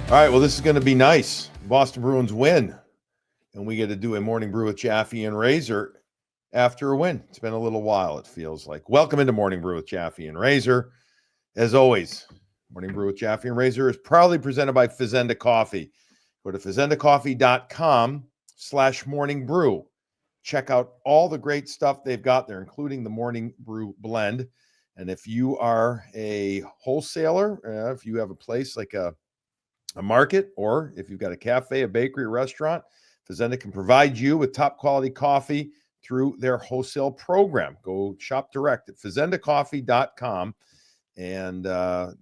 All right, well, this is going to be nice. Boston Bruins win, and we get to do a morning brew with Jaffe and Razor after a win. It's been a little while, it feels like. Welcome into Morning Brew with Jaffe and Razor. As always, Morning Brew with Jaffe and Razor is proudly presented by Fazenda Coffee. Go to fazendacoffee.com/morning brew. Check out all the great stuff they've got there, including the Morning Brew blend. And if you are a wholesaler, if you have a place like a market, or if you've got a cafe, a bakery, a restaurant, Fazenda can provide you with top quality coffee through their wholesale program. Go shop direct at fazendacoffee.com. And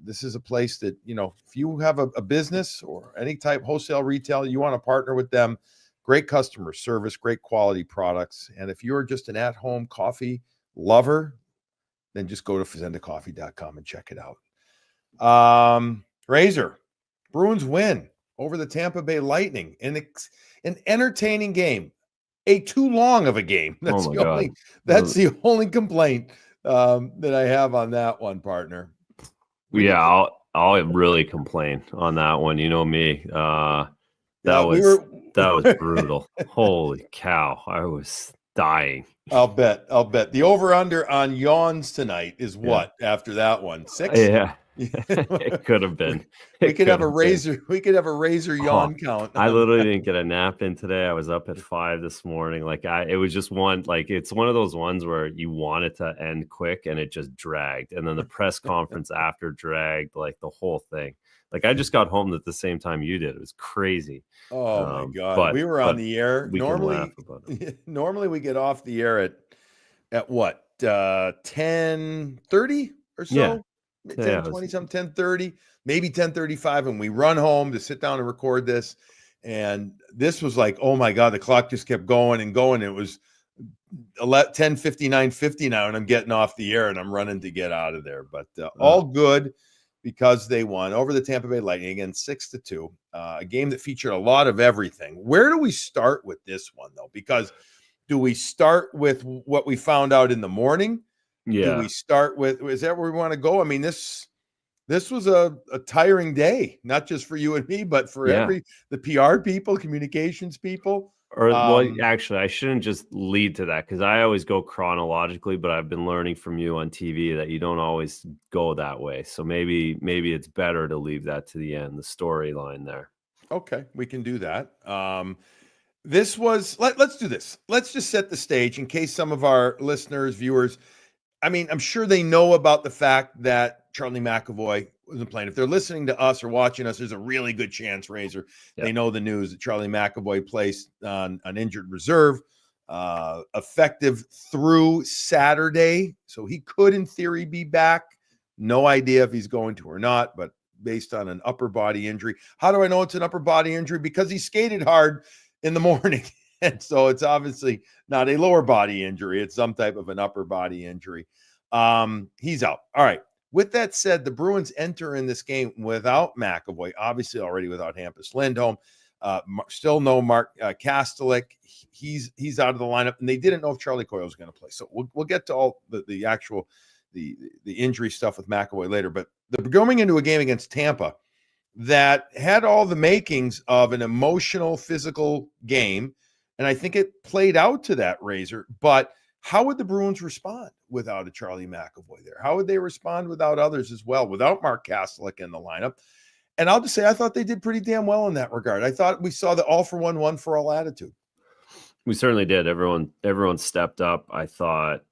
this is a place that, you know, if you have a business or any type wholesale retail, you want to partner with them. Great customer service, great quality products. And if you're just an at-home coffee lover, then just go to fazendacoffee.com and check it out. Razor, Bruins win over the Tampa Bay Lightning in an entertaining game, a too long of a game. That's the only complaint that I have on that one, partner. I'll really complain on that one. You know me. That was brutal. Holy cow. I was dying. I'll bet. The over-under on yawns tonight is what after that one? 6? Yeah. It could have been. We could have a razor yawn count. I literally didn't get a nap in today. I was up at 5 this morning. It was just one, it's one of those ones where you want it to end quick and it just dragged. And then the press conference after dragged, like the whole thing. Like I just got home at the same time you did. It was crazy. Oh my God. We were on the air. Normally we get off the air at what? 10:30 or so? Yeah. 10:20 something, 10:30, maybe 10:35, and we run home to sit down and record this. And this was like, oh my God, the clock just kept going and going. It was 10:59 now, and I'm getting off the air and I'm running to get out of there. But all good because they won over the Tampa Bay Lightning again, 6-2. A game that featured a lot of everything. Where do we start with this one though? Because do we start with what we found out in the morning? Yeah. Do we start with, is that where we want to go? I mean, this was a tiring day, not just for you and me, but for the PR people, communications people. Actually, I shouldn't just lead to that because I always go chronologically, but I've been learning from you on TV that you don't always go that way. So maybe it's better to leave that to the end, the storyline there. Okay, we can do that. This was, let's do this. Let's just set the stage in case some of our listeners, viewers, I mean, I'm sure they know about the fact that Charlie McAvoy wasn't playing. If they're listening to us or watching us, there's a really good chance, Razor, they know the news that Charlie McAvoy placed on an injured reserve, effective through Saturday. So he could, in theory, be back. No idea if he's going to or not, but based on an upper body injury. How do I know it's an upper body injury? Because he skated hard in the morning. And so it's obviously not a lower body injury. It's some type of an upper body injury. He's out. All right. With that said, the Bruins enter in this game without McAvoy, obviously already without Hampus Lindholm. Still no Mark Kastelik. He's out of the lineup, and they didn't know if Charlie Coyle was going to play. So we'll get to all the actual the injury stuff with McAvoy later. But they're going into a game against Tampa that had all the makings of an emotional, physical game. And I think it played out to that, Razor. But how would the Bruins respond without a Charlie McAvoy there? How would they respond without others as well, without Mark Kastelik in the lineup? And I'll just say I thought they did pretty damn well in that regard. I thought we saw the all-for-one, one-for-all attitude. We certainly did. Everyone stepped up. I thought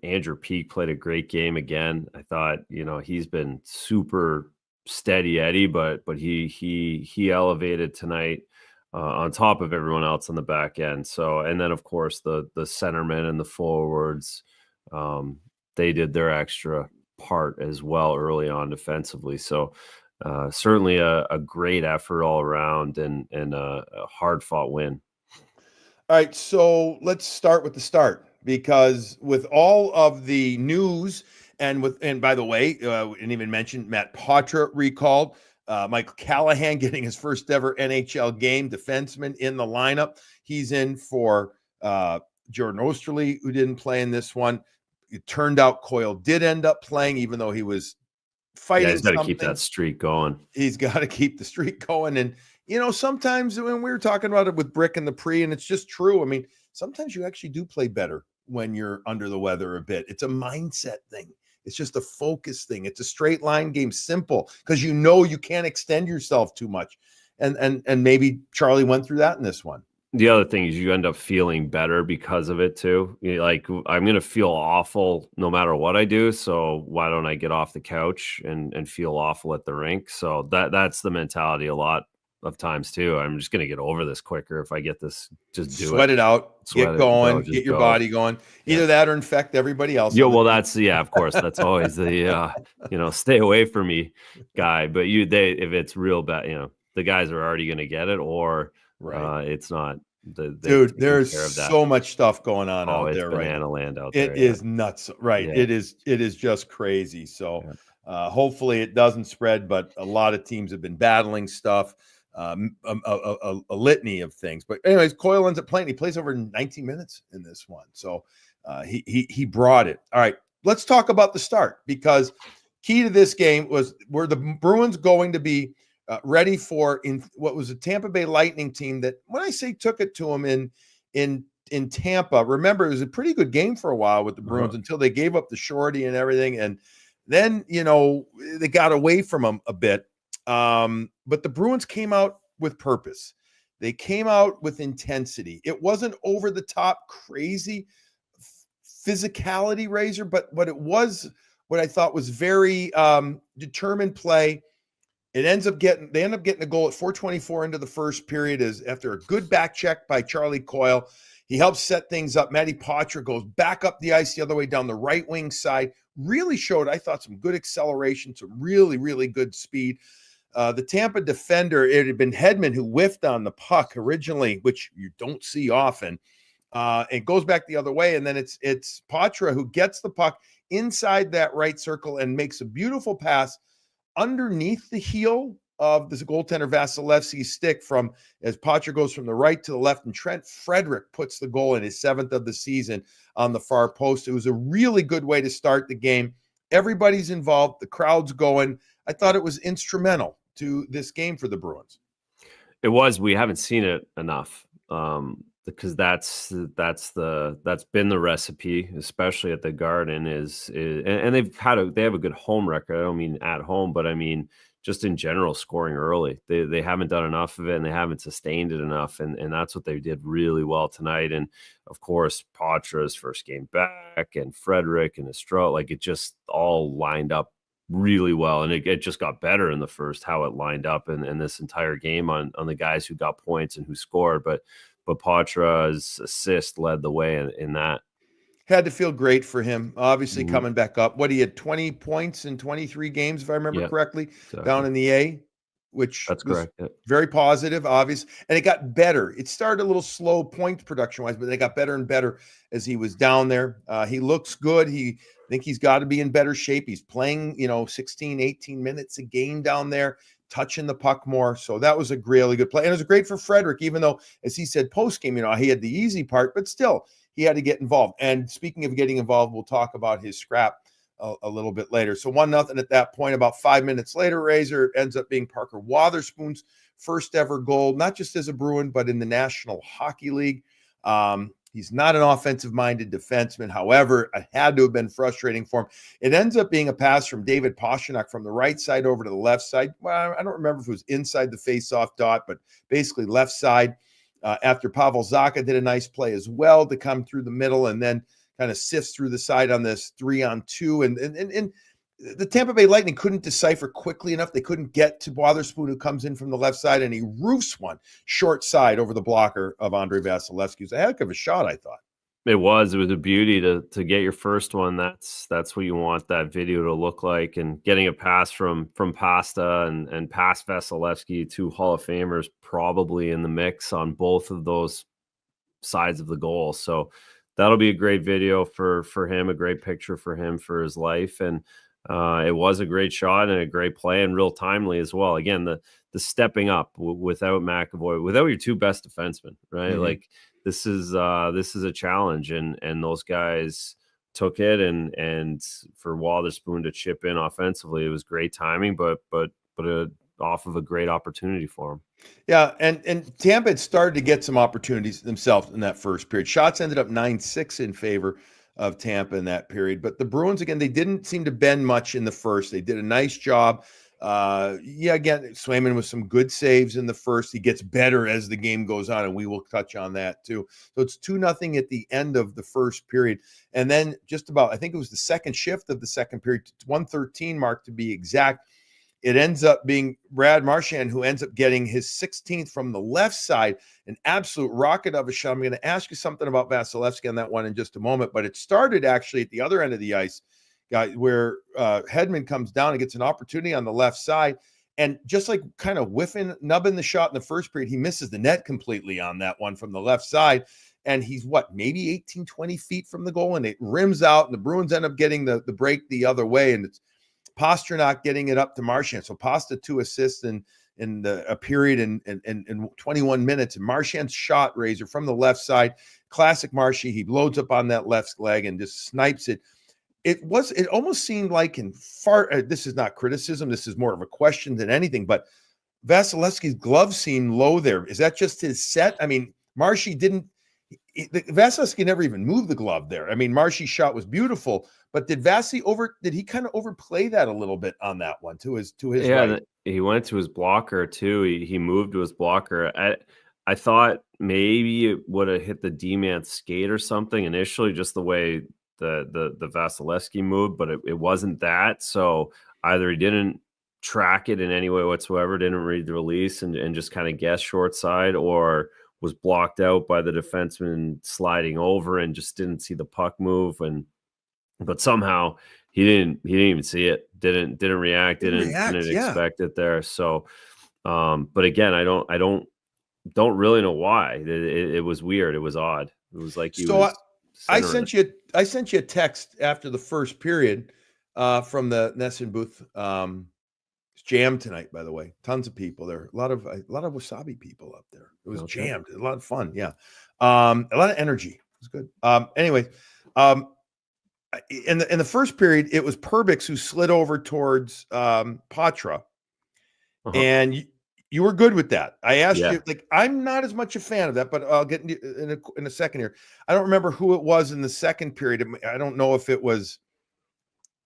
Andrew Peeke played a great game again. I thought, he's been super steady Eddie, but he elevated tonight. On top of everyone else on the back end. So, and then of course the centermen and the forwards, they did their extra part as well early on defensively. So certainly a great effort all around and a hard fought win. All right. So let's start with the start, because with all of the news and by the way, we didn't even mention Matt Poitras recalled. Michael Callahan getting his first ever NHL game, defenseman in the lineup. He's in for Jordan Osterley, who didn't play in this one. It turned out Coyle did end up playing, even though he was fighting he's got to keep something. that streak going. He's got to keep the streak going. And, sometimes when we were talking about it with Brick and the Pre, and it's just true. I mean, sometimes you actually do play better when you're under the weather a bit. It's a mindset thing. It's just a focus thing. It's a straight line game, simple, because you can't extend yourself too much. And maybe Charlie went through that in this one. The other thing is you end up feeling better because of it too. Like, I'm going to feel awful no matter what I do. So why don't I get off the couch and feel awful at the rink? So that's the mentality a lot of times too. I'm just going to get over this quicker if I get this. Just do Sweat it out, get going, just get your body going. Either that or infect everybody else. Yeah, well, of course, that's always the stay away from me guy. But if it's real bad, the guys are already going to get it, or it's not. Dude, there's so much stuff going on out there, right? Banana land out there. It is nuts, right? Yeah. It is just crazy. So hopefully it doesn't spread, but a lot of teams have been battling stuff. A litany of things, but anyways, Coyle ends up playing. He plays over 19 minutes in this one, so he brought it. All right, let's talk about the start, because key to this game was, were the Bruins going to be ready for in what was a Tampa Bay Lightning team that, when I say took it to them in Tampa, remember, it was a pretty good game for a while with the Bruins until they gave up the shorty and everything, and then they got away from them a bit. But the Bruins came out with purpose. They came out with intensity. It wasn't over the top crazy physicality, Razor, but it was what I thought was very determined play. They end up getting a goal at 4:24 into the first period, after a good back check by Charlie Coyle. He helps set things up. Matty Poitras goes back up the ice the other way down the right wing side. Really showed, I thought, some good acceleration, some really, really good speed. The Tampa defender, it had been Hedman who whiffed on the puck originally, which you don't see often. It goes back the other way, and then it's Poitras who gets the puck inside that right circle and makes a beautiful pass underneath the heel of this goaltender Vasilevsky's stick, as Poitras goes from the right to the left, and Trent Frederick puts the goal in, his 7th of the season, on the far post. It was a really good way to start the game. Everybody's involved. The crowd's going. I thought it was instrumental to this game for the Bruins. It was. We haven't seen it enough, because that's been the recipe, especially at the Garden, and they have a good home record. I don't mean at home, but I mean just in general, scoring early. They haven't done enough of it, and they haven't sustained it enough, and that's what they did really well tonight. And of course, Poitras' first game back, and Frederick and Estrella, like, it just all lined up really well, and it just got better in the first, how it lined up in this entire game on the guys who got points and who scored. But Poitras' assist led the way in that. Had to feel great for him, obviously, coming back up. He had 20 points in 23 games, if I remember correctly, down in the A, which that's correct. Very positive, obvious. And it got better. It started a little slow point production-wise, but it got better and better as he was down there. He looks good. I think he's got to be in better shape. He's playing, 16, 18 minutes a game down there, touching the puck more. So that was a really good play. And it was great for Frederick, even though, as he said post-game, he had the easy part, but still, he had to get involved. And speaking of getting involved, we'll talk about his scrap a little bit later. So 1-0 at that point. About 5 minutes later, Razor, ends up being Parker Wotherspoon's first ever goal, not just as a Bruin, but in the National Hockey League. He's not an offensive-minded defenseman. However, it had to have been frustrating for him. It ends up being a pass from David Pastrnak from the right side over to the left side. Well, I don't remember if it was inside the face-off dot, but basically left side. After Pavel Zacha did a nice play as well to come through the middle, and then kind of sifts through the side on this 3-on-2. And the Tampa Bay Lightning couldn't decipher quickly enough. They couldn't get to Wotherspoon, who comes in from the left side, and he roofs one short side over the blocker of Andrei Vasilevsky. It was a heck of a shot, I thought. It was a beauty to get your first one. That's what you want that video to look like. And getting a pass from Pasta and past Vasilevsky, 2 Hall of Famers probably in the mix on both of those sides of the goal. So that'll be a great video for him, a great picture for him for his life. And it was a great shot and a great play, and real timely as well. Again, the stepping up without McAvoy, without your 2 best defensemen, right? Mm-hmm. Like, this is a challenge, and those guys took it, and for Wotherspoon to chip in offensively, it was great timing, but off of a great opportunity for him. Yeah, and Tampa had started to get some opportunities themselves in that first period. Shots ended up 9-6 in favor of Tampa in that period. But the Bruins, again, they didn't seem to bend much in the first. They did a nice job. Again, Swayman with some good saves in the first. He gets better as the game goes on, and we will touch on that too. So it's 2-0 at the end of the first period. And then just about, I think it was the second shift of the second period, 1:13 mark to be exact. It ends up being Brad Marchand who ends up getting his 16th from the left side, an absolute rocket of a shot. I'm going to ask you something about Vasilevsky on that one in just a moment, but it started actually at the other end of the ice, where Hedman comes down and gets an opportunity on the left side. And just like kind of nubbing the shot in the first period, he misses the net completely on that one from the left side. And he's maybe 18, 20 feet from the goal, and it rims out, and the Bruins end up getting the break the other way. And it's Pastrnak getting it up to Marchand. So Pasta 2 assists in a period in 21 minutes. And Marchand's shot, Razor, from the left side, classic Marshy. He loads up on that left leg and just snipes it. It almost seemed like this is not criticism. This is more of a question than anything, but Vasilevsky's glove seemed low there. Is that just his set? I mean, Marshy Vasilevsky never even moved the glove there. I mean, Marshy's shot was beautiful, but did he kind of overplay that a little bit on that one to his right? He went to his blocker too. He moved to his blocker. I thought maybe it would have hit the D-man skate or something initially, just the way the Vasilevsky moved, but it wasn't that. So either he didn't track it in any way whatsoever, didn't read the release and just kind of guessed short side, or was blocked out by the defenseman sliding over and just didn't see the puck move. But somehow he didn't even see it, didn't react, didn't expect it there. So, but again, I don't really know why. It was weird. It was odd. It was like I sent you a text after the first period from the Nesson booth. It's jammed tonight, by the way. Tons of people there. A lot of Wasabi people up there. It was jammed. A lot of fun. Yeah. A lot of energy. It was good. Anyway, in the first period, it was Perbix who slid over towards Poitras, and you were good with that. I asked you, I'm not as much a fan of that, but I'll get in a second here. I don't remember who it was in the second period. I don't know if it wasn't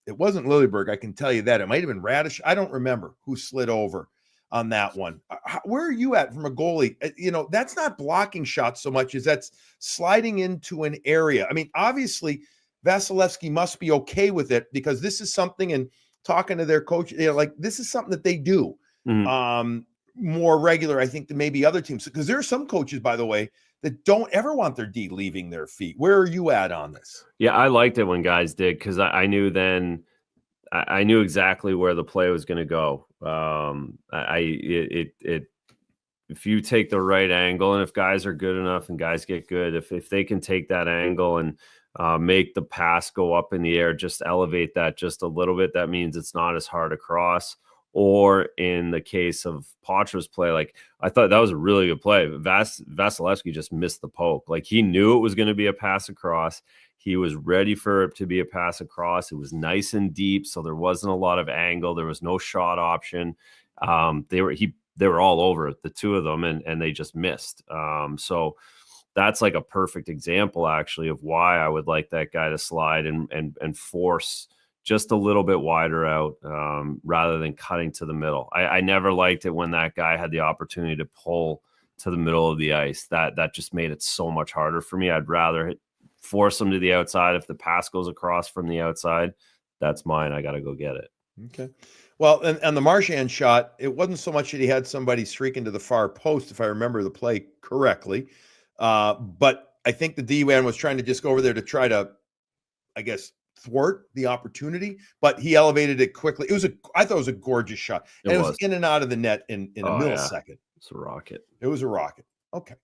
Lilleberg. I can tell you that. It might have been Radish. I don't remember who slid over on that one. Where are you at from a goalie? That's not blocking shots so much as that's sliding into an area. I mean, obviously, Vasilevsky must be okay with it because this is something, and talking to their coach, this is something that they do more regular, I think, than maybe other teams. Because there are some coaches, by the way, that don't ever want their D leaving their feet. Where are you at on this? Yeah, I liked it when guys did, because I knew then I knew exactly where the play was going to go. If you take the right angle, and if guys are good enough and guys get good, if they can take that angle and make the pass go up in the air, just elevate that just a little bit, that means it's not as hard to cross. Or in the case of Poitras' play, I thought that was a really good play. Vasilevsky just missed the poke. He knew it was going to be a pass across. He was ready for it to be a pass across. It was nice and deep, so there wasn't a lot of angle. There was no shot option. They were all over it, the two of them, and they just missed. So that's a perfect example, actually, of why I would like that guy to slide and force just a little bit wider out rather than cutting to the middle. I never liked it when that guy had the opportunity to pull to the middle of the ice. That just made it so much harder for me. I'd rather force him to the outside. If the pass goes across from the outside, that's mine. I got to go get it. Okay. Well, and the Marchand shot, it wasn't so much that he had somebody streaking to the far post, if I remember the play correctly. But I think the D-man was trying to just go over there to try to, I guess, thwart the opportunity, but he elevated it quickly. I thought it was a gorgeous shot. And it was in and out of the net in a millisecond. It's a rocket. It was a rocket. Okay.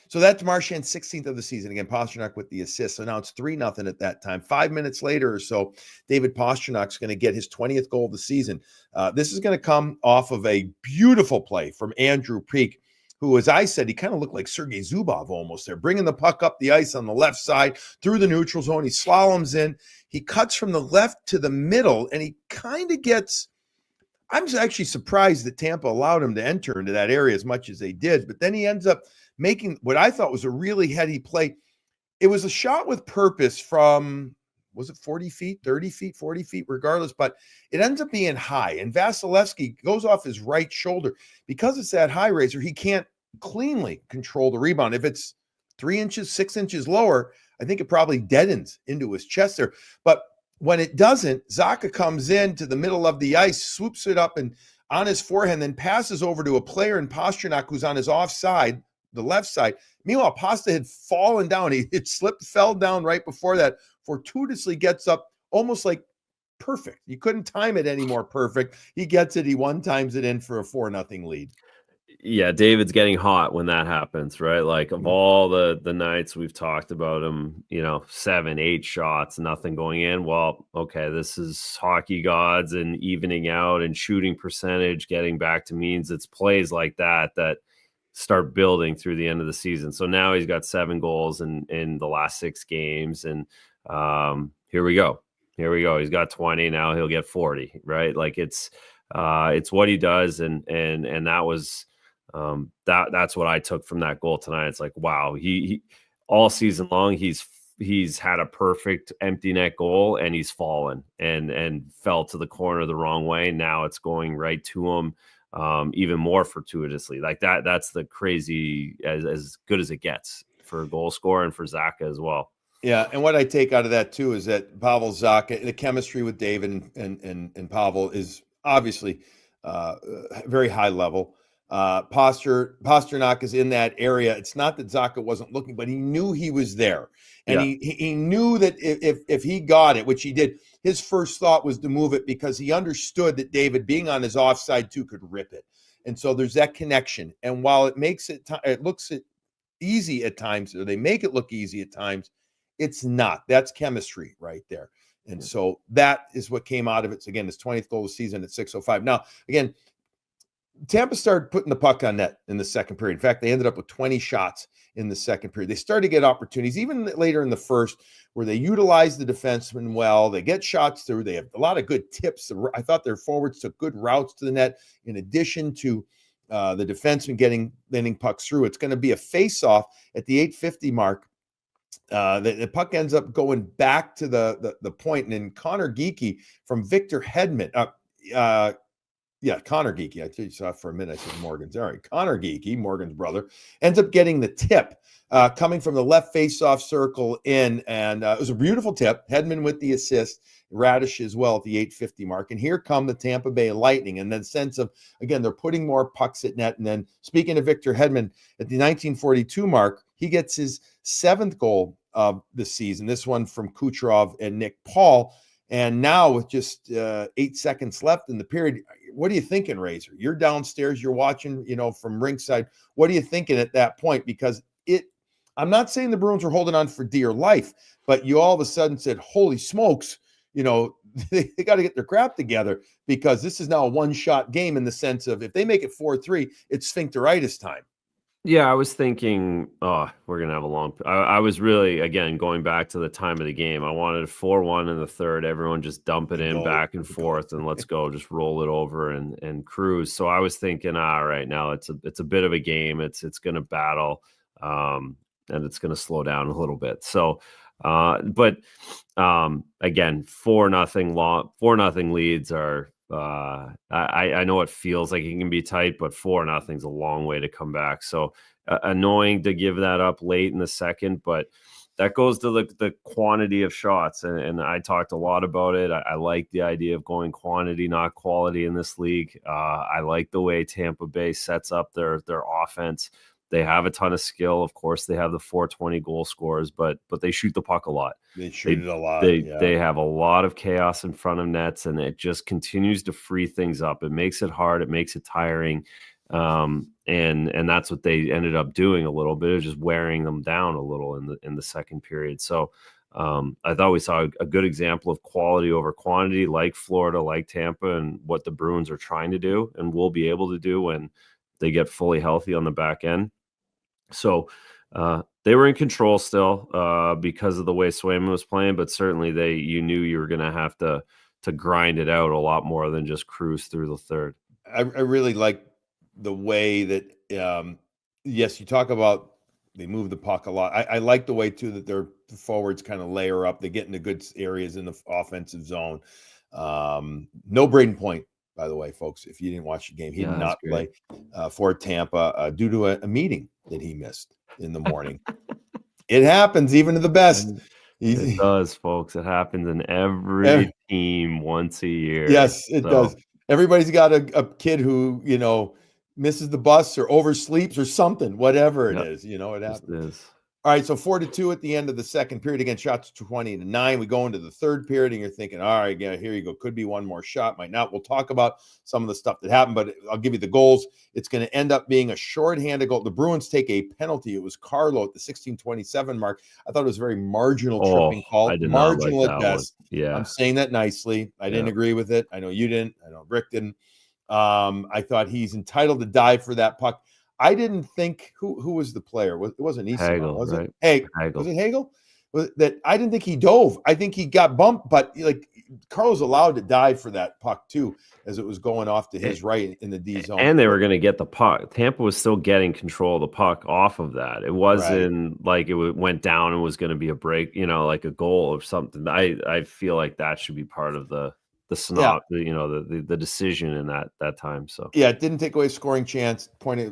So that's Marchand's 16th of the season. Again, Pastrnak with the assist. So now it's 3-0 at that time. 5 minutes later or so, David Pasternak's going to get his 20th goal of the season. This is going to come off of a beautiful play from Andrew Peeke, who, as I said, he kind of looked like Sergei Zubov almost there, bringing the puck up the ice on the left side through the neutral zone. He slaloms in. He cuts from the left to the middle, and he kind of gets – I'm actually surprised that Tampa allowed him to enter into that area as much as they did. But then he ends up making what I thought was a really heady play. It was a shot with purpose from – was it 40 feet, 30 feet, 40 feet, regardless, but it ends up being high. And Vasilevsky goes off his right shoulder. Because it's that high, Razor, he can't cleanly control the rebound. If it's 3 inches, 6 inches lower, I think it probably deadens into his chest there. But when it doesn't, Zacha comes in to the middle of the ice, swoops it up and on his forehand, then passes over to a player in Pastrnak who's on his offside, the left side. Meanwhile, Pasta had fallen down. He had slipped, fell down right before that, fortuitously gets up almost like perfect. You couldn't time it any more perfect. He gets it. He one-times it in for a 4-0 lead. Yeah, David's getting hot when that happens, right? Like of all the nights we've talked about him, 7, 8 shots, nothing going in. Well, okay, this is hockey gods and evening out and shooting percentage, getting back to means. It's plays like that start building through the end of the season. So now he's got 7 goals in the last 6 games. And here we go. He's got 20. Now he'll get 40, right? Like it's what he does. And that was, that's what I took from that goal tonight. It's like, wow, he all season long, he's had a perfect empty net goal and he's fallen and fell to the corner the wrong way. Now it's going right to him. Even more fortuitously like that. That's the crazy, as good as it gets for a goal scorer and for Zacha as well. Yeah. And what I take out of that too, is that Pavel Zacha, the chemistry with David and Pavel is obviously very high level. Pastrnak is in that area. It's not that Zacha wasn't looking, but he knew he was there. And he knew that if he got it, which he did, his first thought was to move it because he understood that David, being on his offside too, could rip it. And so there's that connection. And while it makes it looks easy at times, or they make it look easy at times, it's not. That's chemistry right there. And so that is what came out of it. So again, his 20th goal of the season at 6:05. Now, again, Tampa started putting the puck on net in the second period. In fact, they ended up with 20 shots in the second period. They started to get opportunities, even later in the first, where they utilize the defensemen well. They get shots through. They have a lot of good tips. I thought their forwards took good routes to the net, in addition to the defensemen landing pucks through. It's going to be a face-off at the 8:50 mark. The puck ends up going back to the point, and then Connor Geekie from Victor Hedman. Connor Geekie. I saw for a minute. I said Morgan's. All right, Connor Geekie, Morgan's brother, ends up getting the tip coming from the left face-off circle in, and it was a beautiful tip. Hedman with the assist, Radish as well at the 8:50 mark. And here come the Tampa Bay Lightning, and then sense of, again, they're putting more pucks at net. And then speaking of Victor Hedman, at the 1942 mark, he gets his 7th goal of the season. This one from Kucherov and Nick Paul. And now with just 8 seconds left in the period, what are you thinking, Razor? You're downstairs, you're watching, from ringside. What are you thinking at that point? Because I'm not saying the Bruins were holding on for dear life, but you all of a sudden said, holy smokes, they got to get their crap together, because this is now a one-shot game, in the sense of, if they make it 4-3, it's sphincteritis time. Yeah, I was thinking, we're going to have a long – I was really, again, going back to the time of the game. I wanted 4-1 in the third. Everyone just dump it in back and forth, and let's go. Just roll it over and cruise. So I was thinking, all right, now it's a bit of a game. It's going to battle, and it's going to slow down a little bit. So, but again, 4-0 leads are – I know it feels like it can be tight, but 4-0's a long way to come back. So annoying to give that up late in the second, but that goes to the quantity of shots. And I talked a lot about it. I like the idea of going quantity, not quality in this league. I like the way Tampa Bay sets up their offense. They have a ton of skill. Of course, they have the 420 goal scorers, but they shoot the puck a lot. They shoot it a lot. They have a lot of chaos in front of nets, and it just continues to free things up. It makes it hard. It makes it tiring. And that's what they ended up doing a little bit, of just wearing them down a little in the second period. So I thought we saw a good example of quality over quantity, like Florida, like Tampa, and what the Bruins are trying to do and will be able to do when they get fully healthy on the back end. So they were in control still because of the way Swayman was playing, but certainly you knew you were going to have to grind it out a lot more than just cruise through the third. I really like the way that, yes, you talk about they move the puck a lot. I like the way, too, that their forwards kind of layer up. They get into good areas in the offensive zone. No Braden Point, by the way, folks, if you didn't watch the game. He did not play for Tampa due to a meeting that he missed in the morning. It happens even to the best. It does, folks. It happens in every team once a year. Yes, it does. Everybody's got a kid who, misses the bus or oversleeps or something, whatever it is, it happens. All right, so 4-2 at the end of the second period. Again, shots 20-9. We go into the third period, and you're thinking, all right, yeah, here you go. Could be one more shot, might not. We'll talk about some of the stuff that happened, but I'll give you the goals. It's going to end up being a shorthanded goal. The Bruins take a penalty. It was Carlo at the 16:27 mark. I thought it was a very marginal tripping call. I did marginal not like at that best. one. Yeah, I'm saying that nicely. I didn't agree with it. I know you didn't. I know Rick didn't. I thought he's entitled to dive for that puck. I didn't think who was the player. It wasn't Easton, Hagel, was right? it? Hey, Hagel. Was it Hagel? That I didn't think he dove. I think he got bumped, but Carlos allowed to dive for that puck too, as it was going off to his right in the D zone. And they were going to get the puck. Tampa was still getting control of the puck off of that. It wasn't like it went down and was going to be a break, like a goal or something. I feel like that should be part of the the decision in that time. So it didn't take away scoring chance.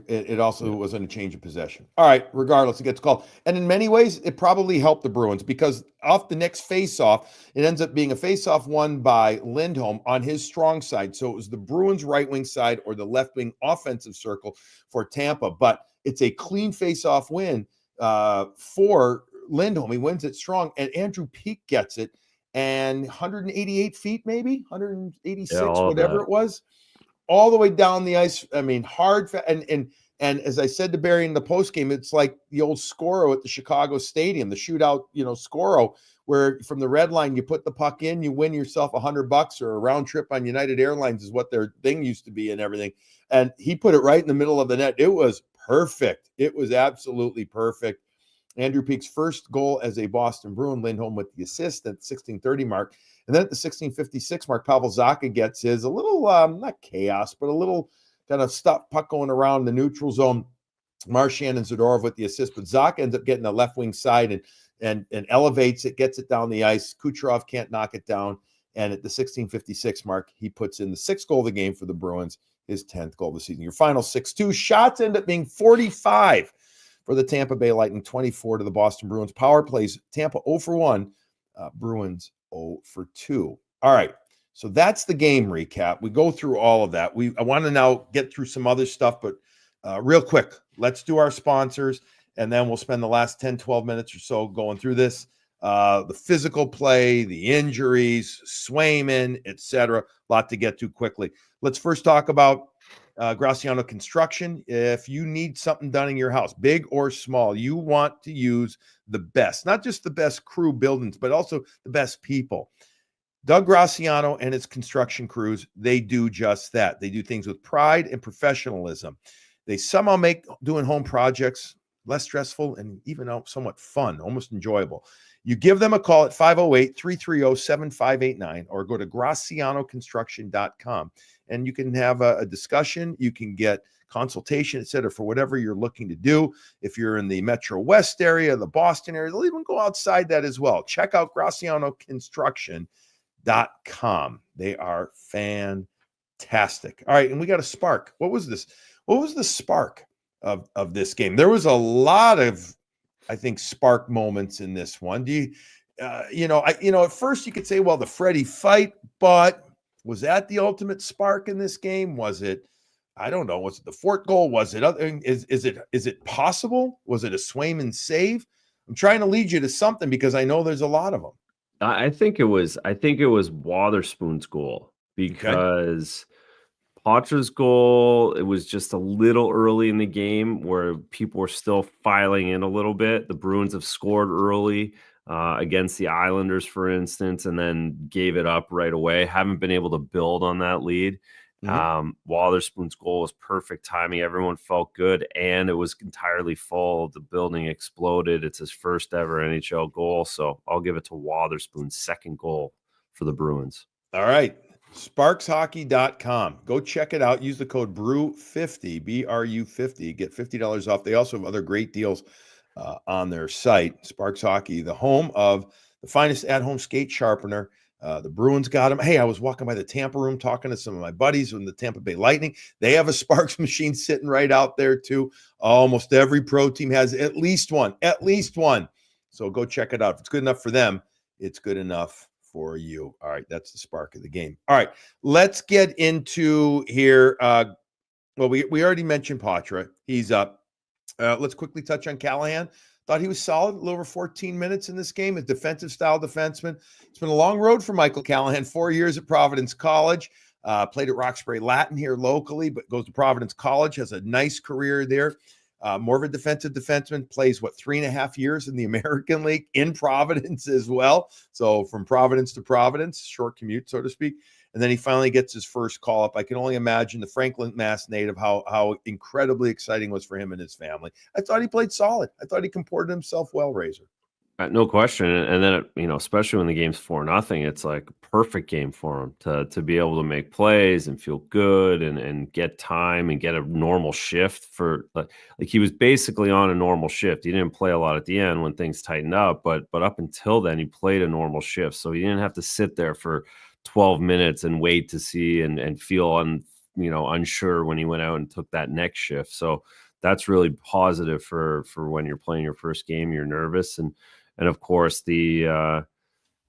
It also wasn't a change of possession. All right, regardless, it gets called. And in many ways, it probably helped the Bruins because off the next face-off, it ends up being a face-off won by Lindholm on his strong side. So it was the Bruins right wing side or the left wing offensive circle for Tampa. But it's a clean face-off win for Lindholm. He wins it strong, and Andrew Peeke gets it. And 188 feet, maybe 186, whatever it was, all the way down the ice. I mean, hard. And as I said to Barry in the postgame, it's like the old Scoro at the Chicago Stadium, the shootout, Scoro, where from the red line you put the puck in, you win yourself $100 or a round trip on United Airlines is what their thing used to be and everything. And he put it right in the middle of the net. It was perfect. It was absolutely perfect. Andrew Peake's first goal as a Boston Bruin, Lindholm with the assist at the 16:30 mark. And then at the 16:56 mark, Pavel Zacha gets his, a little, not chaos, but a little kind of stuff puck going around the neutral zone. Marchand and Zadorov with the assist, but Zacha ends up getting the left wing side and elevates it, gets it down the ice. Kucherov can't knock it down. And at the 16:56 mark, he puts in the 6th goal of the game for the Bruins, his 10th goal of the season. Your final 6-2 shots end up being 45 for the Tampa Bay Lightning, 24 to the Boston Bruins. Power plays Tampa 0 for 1, Bruins 0 for 2. All right, so that's the game recap. We go through all of that. I want to now get through some other stuff, but real quick, let's do our sponsors, and then we'll spend the last 10, 12 minutes or so going through this. The physical play, the injuries, Swayman, etc. A lot to get to quickly. Let's first talk about Graciano Construction. If you need something done in your house, big or small, you want to use the best, not just the best crew buildings, but also the best people. Doug Graciano and his construction crews, they do just that. They do things with pride and professionalism. They somehow make doing home projects less stressful and even somewhat fun, almost enjoyable. You give them a call at 508-330-7589 or go to gracianoconstruction.com. And you can have a discussion. You can get consultation, et cetera, for whatever you're looking to do. If you're in the Metro West area, the Boston area, they'll even go outside that as well. Check out gracianoconstruction.com. They are fantastic. All right, and we got a spark. What was this? What was the spark of this game? There was a lot of, I think, spark moments in this one. Do you, at first you could say, well, the Freddie fight, but was that the ultimate spark in this game? Was it, I don't know, was it the Fort goal? Was it other? Is it possible? Was it a Swayman save? I'm trying to lead you to something because I know there's a lot of them. I think it was Wotherspoon's goal because Poitras' goal, it was just a little early in the game where people were still filing in a little bit. The Bruins have scored early against the Islanders, for instance, and then gave it up right away. Haven't been able to build on that lead. Wotherspoon's goal was perfect timing. Everyone felt good, and it was entirely full. The building exploded. It's his first ever NHL goal, so I'll give it to Wotherspoon's second goal for the Bruins. All right. SparksHockey.com. Go check it out. Use the code BRU50, BRU50. Get $50 off. They also have other great deals on their site. Sparks Hockey, the home of the finest at-home skate sharpener. The Bruins got them. Hey, I was walking by the Tampa room talking to some of my buddies from the Tampa Bay Lightning. They have a Sparks machine sitting right out there too. Almost every pro team has at least one. So go check it out. If it's good enough for them, it's good enough for you. All right, that's the spark of the game. All right, let's get into here. Well, we already mentioned Poitras. He's up. Let's quickly touch on Callahan. Thought he was solid, a little over 14 minutes in this game. A defensive style defenseman. It's been a long road for Michael Callahan. 4 years at Providence College. Played at Roxbury Latin here locally, but goes to Providence College. Has a nice career there. More of a defensive defenseman, plays 3.5 years in the American League in Providence as well. So from Providence to Providence, short commute, so to speak. And then he finally gets his first call up. I can only imagine the Franklin, Mass native, how incredibly exciting it was for him and his family. I thought he played solid. I thought he comported himself well, Razor. No question. And then, especially when the game's 4-0, it's like a perfect game for him to be able to make plays and feel good and get time and get a normal shift for like he was basically on a normal shift. He didn't play a lot at the end when things tightened up, but up until then he played a normal shift. So he didn't have to sit there for 12 minutes and wait to see and feel unsure when he went out and took that next shift. So that's really positive for when you're playing your first game. You're nervous and of course the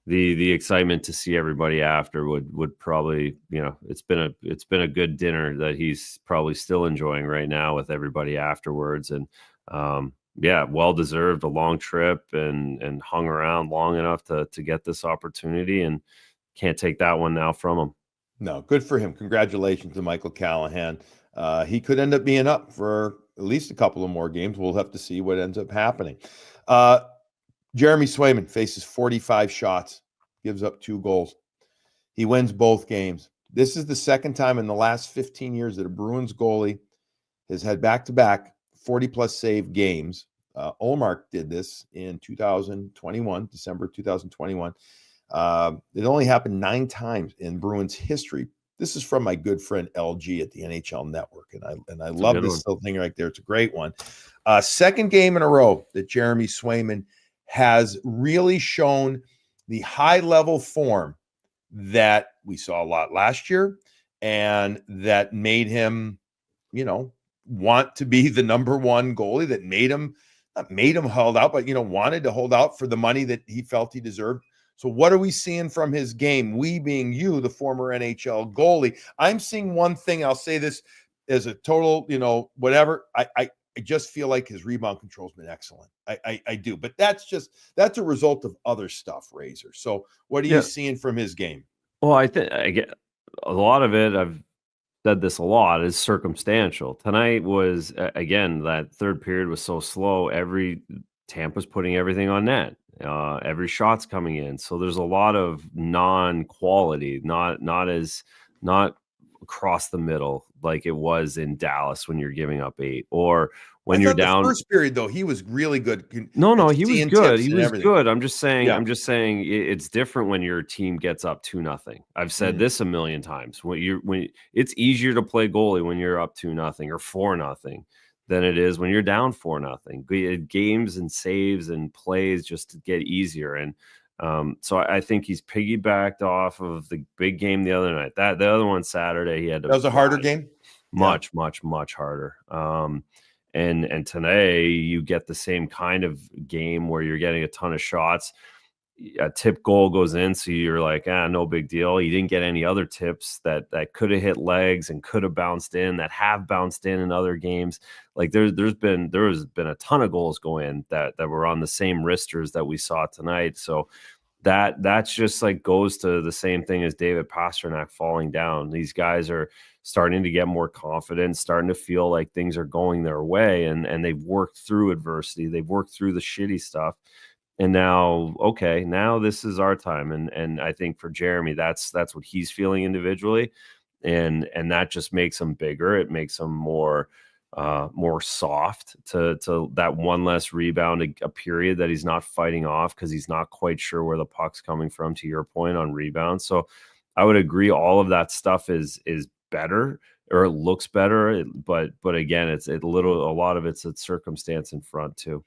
excitement to see everybody after would probably, it's been a good dinner that he's probably still enjoying right now with everybody afterwards. And well deserved, a long trip and hung around long enough to get this opportunity, and can't take that one now from him. No, good for him. Congratulations to Michael Callahan. He could end up being up for at least a couple of more games. We'll have to see what ends up happening. Jeremy Swayman faces 45 shots, gives up 2 goals. He wins both games. This is the second time in the last 15 years that a Bruins goalie has had back-to-back 40-plus save games. Olmark did this in 2021, December 2021. It only happened 9 times in Bruins history. This is from my good friend LG at the NHL Network, and I love this little thing right there. It's a great one. Second game in a row that Jeremy Swayman has really shown the high-level form that we saw a lot last year and that made him, want to be the number one goalie, that not made him hold out, but, wanted to hold out for the money that he felt he deserved. So what are we seeing from his game? We being you, the former NHL goalie. I'm seeing one thing. I'll say this as a total, whatever. I just feel like his rebound control has been excellent. I do, but that's a result of other stuff, Razor. So what are you seeing from his game? Well, I think I get a lot of it. I've said this a lot, is circumstantial. Tonight was again, that third period was so slow. Tampa's putting everything on net. Every shot's coming in. So there's a lot of non-quality, not across the middle like it was in Dallas when you're giving up 8, or when you're down. The first period though, he was really good. No, he was good. He was good. I'm just saying. Yeah. I'm just saying it's different when your team gets up 2-0. I've said this a million times. When it's easier to play goalie when you're up 2-0 or 4-0 than it is when you're down 4-0. Games and saves and plays just get easier. And so I think he's piggybacked off of the big game the other night. The other one Saturday, he had to. That was a harder game. Much harder. And today you get the same kind of game where you're getting a ton of shots. A tip goal goes in, so you're like, no big deal. You didn't get any other tips that could have hit legs and could have bounced in, that have bounced in other games. Like there has been a ton of goals go in that were on the same wristers that we saw tonight. So that's just like goes to the same thing as David Pastrnak falling down. These guys are starting to get more confident, starting to feel like things are going their way, and they've worked through adversity. They've worked through the shitty stuff. And now this is our time. And I think for Jeremy, that's what he's feeling individually. and that just makes him bigger. It makes him more soft to that one less rebound, a period that he's not fighting off because he's not quite sure where the puck's coming from, to your point on rebound. So I would agree all of that stuff is better, or it looks better, but again, a lot of it's circumstance in front too.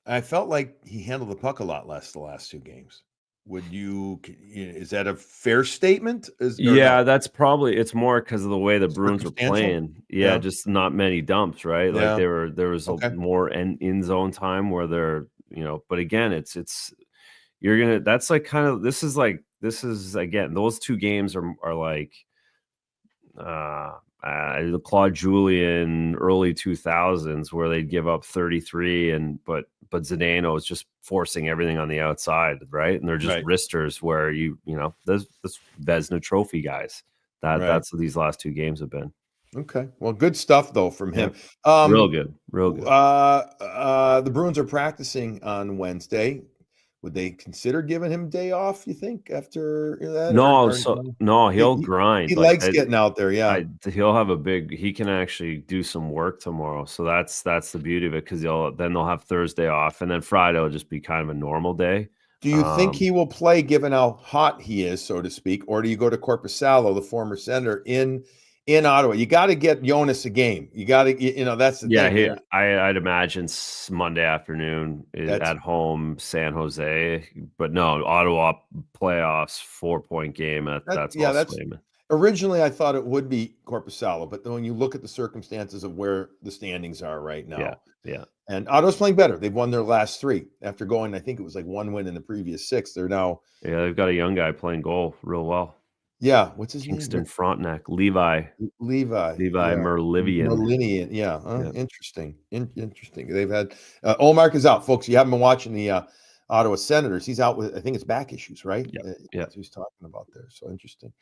I felt like he handled the puck a lot less the last 2 games. Is that a fair statement? Yeah, that's probably, it's more because of the way the Bruins were Circumstantial? playing. Yeah, just not many dumps, right? Like Yeah. there was Okay. more in zone time where they're, but again, it's you're gonna, that's like kind of, this is again, those 2 games are like the Claude Julien early 2000s where they'd give up 33, but Zdeno is just forcing everything on the outside, right? And they're just Right. wristers where this Vezina Trophy guys. That's what these last 2 games have been. Okay. Well, good stuff though from him. Real good. The Bruins are practicing on Wednesday. Would they consider giving him a day off, you think, after that? No, he'll grind. He likes getting out there, yeah. He'll have he can actually do some work tomorrow. So that's the beauty of it, because they'll have Thursday off, and then Friday will just be kind of a normal day. Do you think he will play, given how hot he is, so to speak, or do you go to Korpisalo, the former center, in Ottawa? You got to get Jonas a game. You got to, that's the thing. I'd imagine Monday afternoon at home, San Jose, but no, Ottawa playoffs, 4-point game. That's originally I thought it would be Korpisalo, but then when you look at the circumstances of where the standings are right now, and Ottawa's playing better. They've won their last 3 after going, I think it was like 1 win in the previous 6. They're now they've got a young guy playing goal real well. Yeah, what's his Kingston name? Frontenac, Levi Merlinian. Yeah. Interesting. Interesting. They've had Olmark is out, folks. You haven't been watching the Ottawa Senators. He's out with, I think it's back issues, right? Yeah. He's talking about there. So interesting.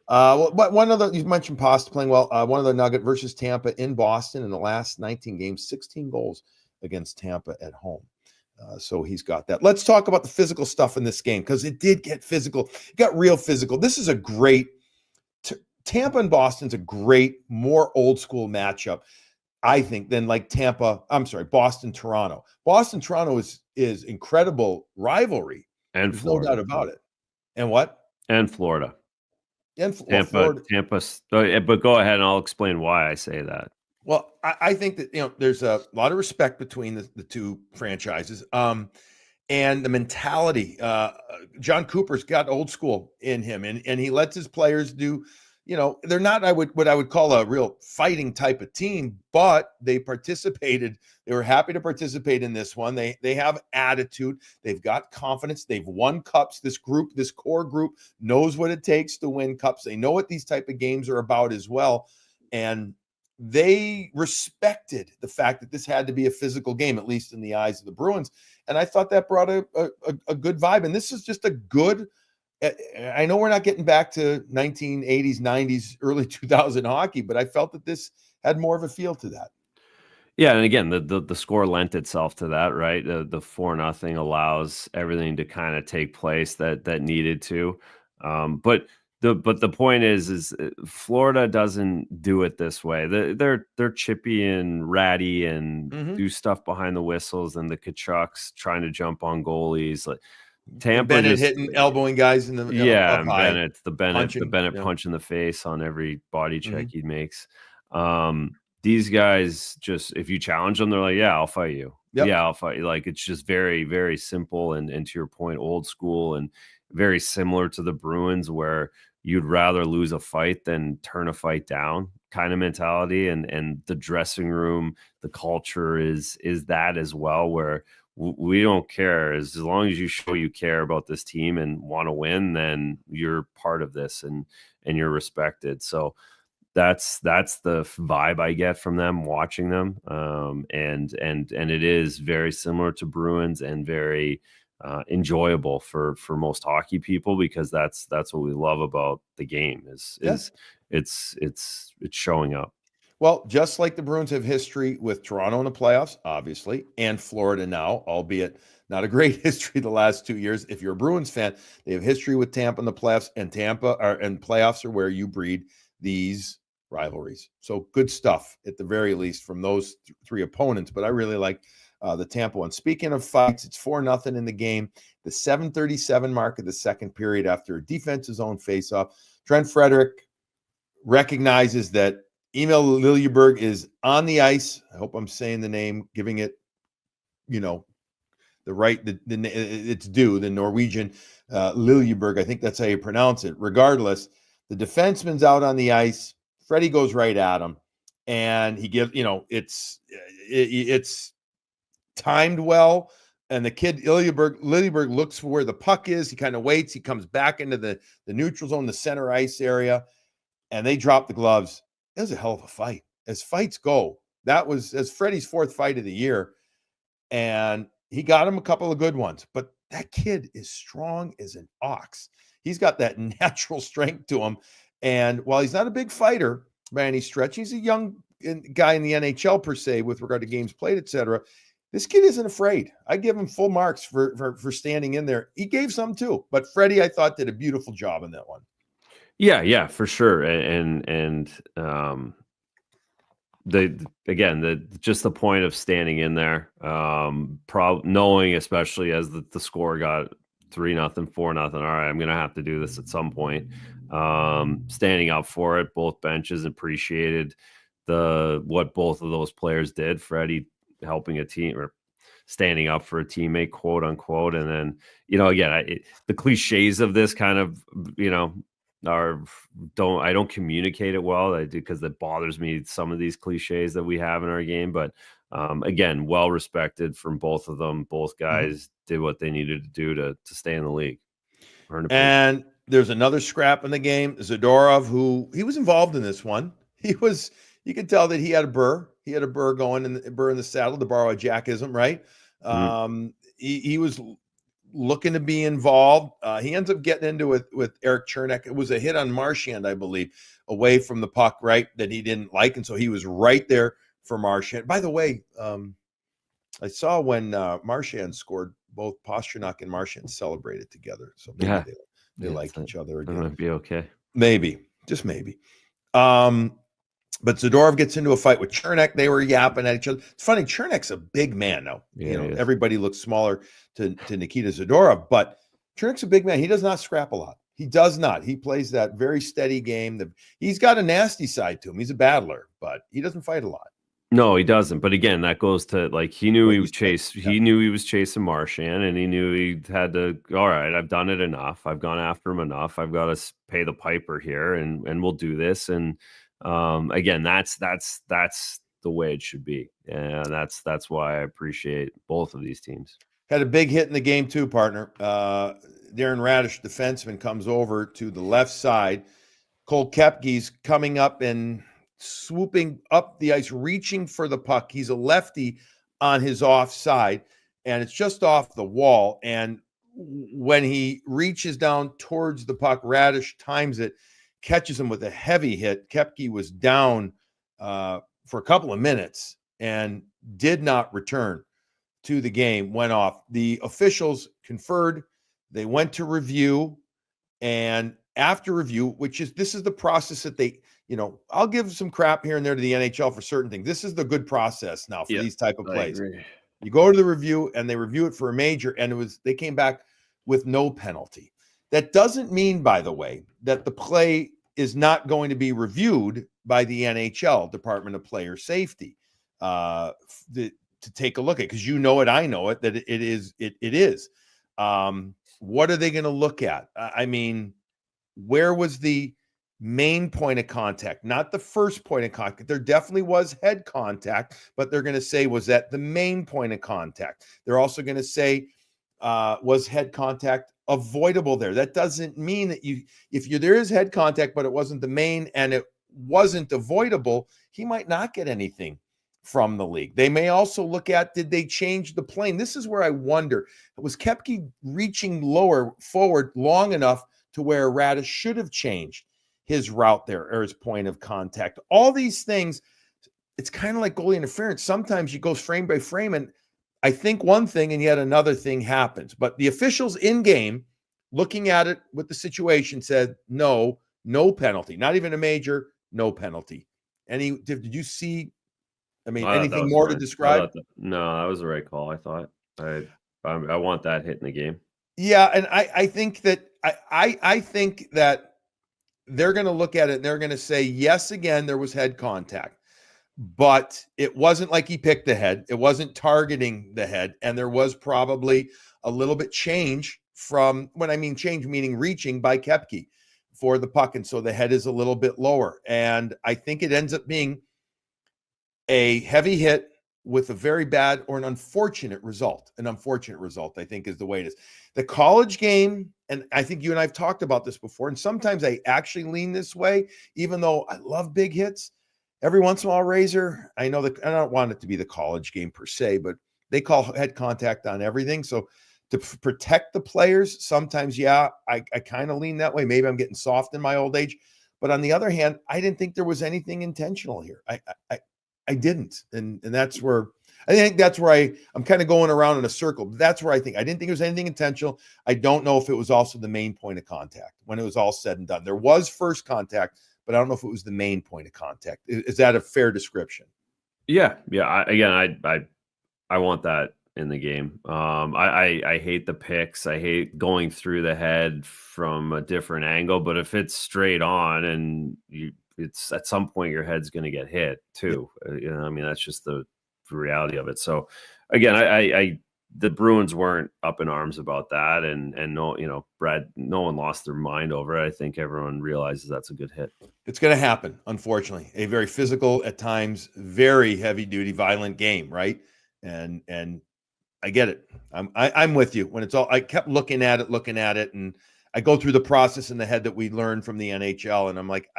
One other, you mentioned Pasta playing well. One other nugget versus Tampa in Boston in the last 19 games, 16 goals against Tampa at home. So he's got that. Let's talk about the physical stuff in this game, because it did get physical. It got real physical. This is a great Tampa and Boston's a great, more old school matchup, I think, than like Boston Toronto. Boston Toronto is incredible rivalry. And there's Florida. No doubt about it. And what? And Florida. Florida. Tampa. But go ahead and I'll explain why I say that. Well, I think that, there's a lot of respect between the 2 franchises, and the mentality. John Cooper's got old school in him, and he lets his players do. They're not what I would call a real fighting type of team, but they participated. They were happy to participate in this one. They have attitude. They've got confidence. They've won cups. This core group knows what it takes to win cups. They know what these type of games are about as well, and they respected the fact that this had to be a physical game, at least in the eyes of the Bruins. And I thought that brought a good vibe. And this is just a good, I know we're not getting back to 1980s, 90s, early 2000 hockey, but I felt that this had more of a feel to that. Yeah, and again, the score lent itself to that, right? The 4-0 allows everything to kind of take place that needed to. But the point is Florida doesn't do it this way. They're chippy and ratty and do stuff behind the whistles, and the Kachucks trying to jump on goalies. Like Tampa, Bennett hitting, elbowing guys in the and Bennett, the Bennett punching, punch in the face on every body check he makes. These guys just, if you challenge them, they're like, yeah, I'll fight you. Yep. Yeah, I'll fight you. Like, it's just very, very simple and to your point, old school, and very similar to the Bruins, where you'd rather lose a fight than turn a fight down kind of mentality. And the dressing room, the culture is that as well, where we don't care. As long as you show you care about this team and want to win, then you're part of this and you're respected. So that's the vibe I get from them watching them. And it is very similar to Bruins and very enjoyable for most hockey people, because that's what we love about the game is it's showing up. Well, just like the Bruins have history with Toronto in the playoffs, obviously, and Florida now, albeit not a great history the last 2 years. If you're a Bruins fan, they have history with Tampa in the playoffs, and playoffs are where you breed these rivalries. So good stuff at the very least from those three opponents. But I really like the Tampa one. Speaking of fights, it's 4-0 in the game. The 7:37 mark of the second period after a defensive zone faceoff. Trent Frederick recognizes that Emil Liljeberg is on the ice. I hope I'm saying the name, giving it, the right, it's due, the Norwegian Liljeberg. I think that's how you pronounce it. Regardless, the defenseman's out on the ice. Freddie goes right at him, and he gives, it's timed well. And the kid, Liljeberg looks for where the puck is. He kind of waits. He comes back into the neutral zone, the center ice area, and they drop the gloves. It was a hell of a fight. As fights go, that was as Freddie's fourth fight of the year. And he got him a couple of good ones. But that kid is strong as an ox. He's got that natural strength to him. And while he's not a big fighter by any stretch, he's a young guy in the NHL per se with regard to games played, etc. This kid isn't afraid. I give him full marks for standing in there. He gave some too. But Freddie, I thought, did a beautiful job in that one. Yeah, for sure. Just the point of standing in there, knowing, especially as the score got 3-0, 4-0. All right, I'm gonna have to do this at some point. Standing up for it, both benches appreciated what both of those players did. Freddie helping a team or standing up for a teammate, quote unquote, and then the cliches of this kind of I don't communicate it well. I do because it bothers me, some of these cliches that we have in our game. But again, well respected from both of them. Both guys did what they needed to do to stay in the league. And there's another scrap in the game. Zadorov, who he was involved in this one. You could tell that he had a burr. He had a burr going in the saddle, to borrow a Jackism, right? He was looking to be involved. He ends up getting into it with Eric Chernak. It was a hit on Marchand, I believe, away from the puck, right, that he didn't like. And so he was right there for Marchand. By the way, I saw when Marchand scored, both Pastrnak and Marchand celebrated together. So maybe they like each other again. That might be okay. Maybe, just maybe. But Zadorov gets into a fight with Chernak. They were yapping at each other. It's funny. Chernak's a big man now. Yeah, everybody looks smaller to Nikita Zadorov, but Chernak's a big man. He does not scrap a lot. He does not. He plays that very steady game. He's got a nasty side to him. He's a battler, but he doesn't fight a lot. No, he doesn't. But again, that goes to he knew he was He knew he was chasing Marchand, and he knew he had to. All right, I've done it enough. I've gone after him enough. I've got to pay the piper here, and we'll do this. And again, that's the way it should be, and that's why I appreciate both of these teams. Had a big hit in the game too, partner. Darren Radish, defenseman, comes over to the left side. Cole Koepke's coming up and swooping up the ice, reaching for the puck. He's a lefty on his offside, and it's just off the wall. And when he reaches down towards the puck, Radish times it, catches him with a heavy hit. Koepke was down for a couple of minutes and did not return to the game, went off. The officials conferred. They went to review, and after review, this is the process that they, I'll give some crap here and there to the NHL for certain things. This is the good process now for these type of plays. You go to the review, and they review it for a major, and they came back with no penalty. That doesn't mean, by the way, that the play is not going to be reviewed by the NHL Department of Player Safety to take a look at, because I know it, that it is. What are they going to look at? I mean, where was the main point of contact, not the first point of contact? There definitely was head contact, but they're going to say, was that the main point of contact? They're also going to say, was head contact avoidable there? That doesn't mean that there is head contact, but it wasn't the main and it wasn't avoidable, he might not get anything from the league. They may also look at, did they change the plane? This is where I wonder, was Koepke reaching forward long enough to where Radish should have changed his route there or his point of contact? All these things, it's kind of like goalie interference. Sometimes you go frame by frame, and I think one thing and yet another thing happens. But the officials in game, looking at it with the situation, said, no, no penalty, not even a major, no penalty. Did you see? I mean, anything more to describe? No, that was the right call. I thought I want that hit in the game. Yeah, and I think that I think that they're going to look at it and they're going to say, yes, again, there was head contact, but it wasn't like he picked the head. It wasn't targeting the head. And there was probably a little bit change from, when I mean change, meaning reaching by Koepke for the puck. And so the head is a little bit lower. And I think it ends up being a heavy hit with a very bad or an unfortunate result. An unfortunate result, I think, is the way it is. The college game, and I think you and I have talked about this before, and sometimes I actually lean this way, even though I love big hits. Every once in a while, Razor, I know that I don't want it to be the college game per se, but they call head contact on everything. So to protect the players, sometimes, yeah, I kind of lean that way. Maybe I'm getting soft in my old age. But on the other hand, I didn't think there was anything intentional here. I didn't. And that's where I think that's where I'm kind of going around in a circle. But that's where I didn't think there was anything intentional. I don't know if it was also the main point of contact when it was all said and done. There was first contact, but I don't know if it was the main point of contact. Is that a fair description? Yeah. I want that in the game. I hate the picks. I hate going through the head from a different angle, but if it's straight on and it's at some point your head's going to get hit too. I mean, that's just the reality of it. So again, the Bruins weren't up in arms about that. And no, Brad, no one lost their mind over it. I think everyone realizes that's a good hit. It's going to happen. Unfortunately, a very physical, at times, very heavy duty, violent game. Right. And I get it. I'm with you when it's all, I kept looking at it. And I go through the process in the head that we learned from the NHL. And I'm like,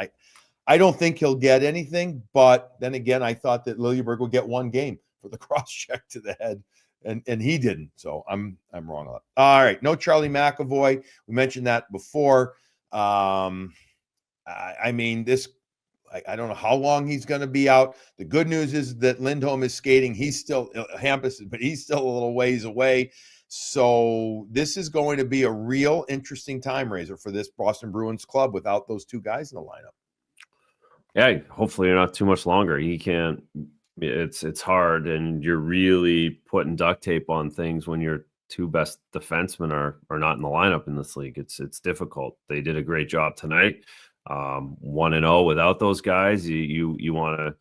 I don't think he'll get anything, but then again, I thought that Liljeberg would get one game for the cross check to the head, and he didn't. So I'm wrong on that. All right, no Charlie McAvoy. We mentioned that before. I mean, I don't know how long he's going to be out. The good news is that Lindholm is skating. He's still Hampus, but he's still a little ways away. So this is going to be a real interesting time, Razor, for this Boston Bruins club without those two guys in the lineup. Yeah, hopefully not too much longer. He can't. It's hard, and you're really putting duct tape on things when your two best defensemen are not in the lineup in this league. It's difficult. They did a great job tonight. 1-0 without those guys. You want to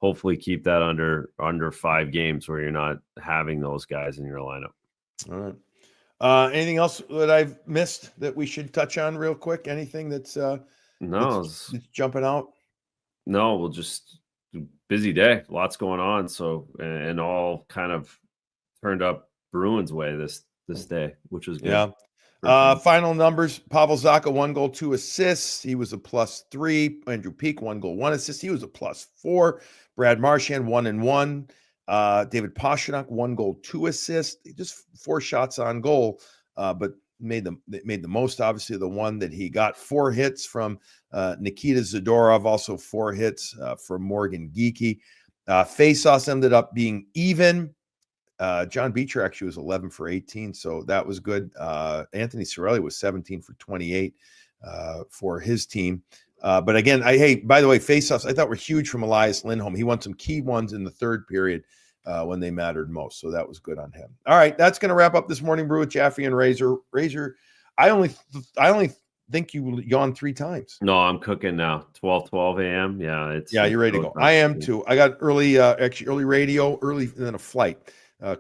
hopefully keep that under 5 games where you're not having those guys in your lineup. All right. Anything else that I've missed that we should touch on real quick? Anything that's that's jumping out? No, we'll just busy day, lots going on. So, and all kind of turned up Bruins way this day, which is good. Yeah. Final numbers: Pavel Zacha, 1 goal, 2 assists. He was a +3. Andrew Peeke, 1 goal, 1 assist. He was a +4. Brad Marchand, 1-1. David Pastrnak, 1 goal, 2 assists. Just 4 shots on goal, but made the most, obviously, of the one that he got. 4 hits from Nikita Zadorov, also 4 hits from Morgan Geekie. Faceoffs ended up being even. John Beecher actually was 11 for 18, so that was good. Anthony Cirelli was 17 for 28 for his team. But again, by the way, faceoffs I thought were huge from Elias Lindholm. He won some key ones in the third period when they mattered most, so that was good on him. All right, that's going to wrap up this morning brew with Jaffe and Razor. Razor, I only think you yawned 3 times. No, I'm cooking now. 12 a.m. Yeah, you're ready to go. I am too. I got early radio, and then a flight.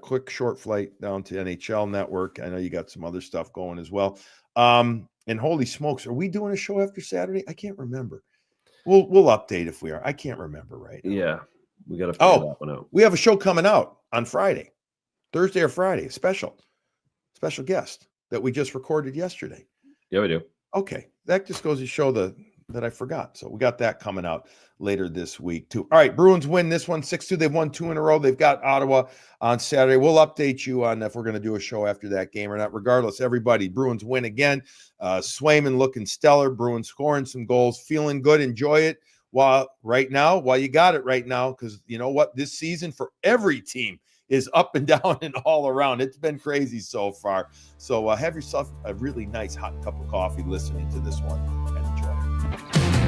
Quick short flight down to NHL Network. I know you got some other stuff going as well. And holy smokes, are we doing a show after Saturday? I can't remember. We'll update if we are. I can't remember right now. Yeah, we got to figure that one out. We have a show coming out on Friday, Thursday or Friday. Special guest that we just recorded yesterday. Yeah, we do. Okay, that just goes to show that I forgot. So we got that coming out later this week too. All right, Bruins win this one 6-2. They've won 2 in a row. They've got Ottawa on Saturday. We'll update you on if we're going to do a show after that game or not. Regardless, everybody, Bruins win again. Swayman looking stellar. Bruins scoring some goals, feeling good. Enjoy it while you got it right now, because you know what? This season for every team is up and down and all around. It's been crazy so far. So have yourself a really nice hot cup of coffee listening to this one and enjoy it. Bye.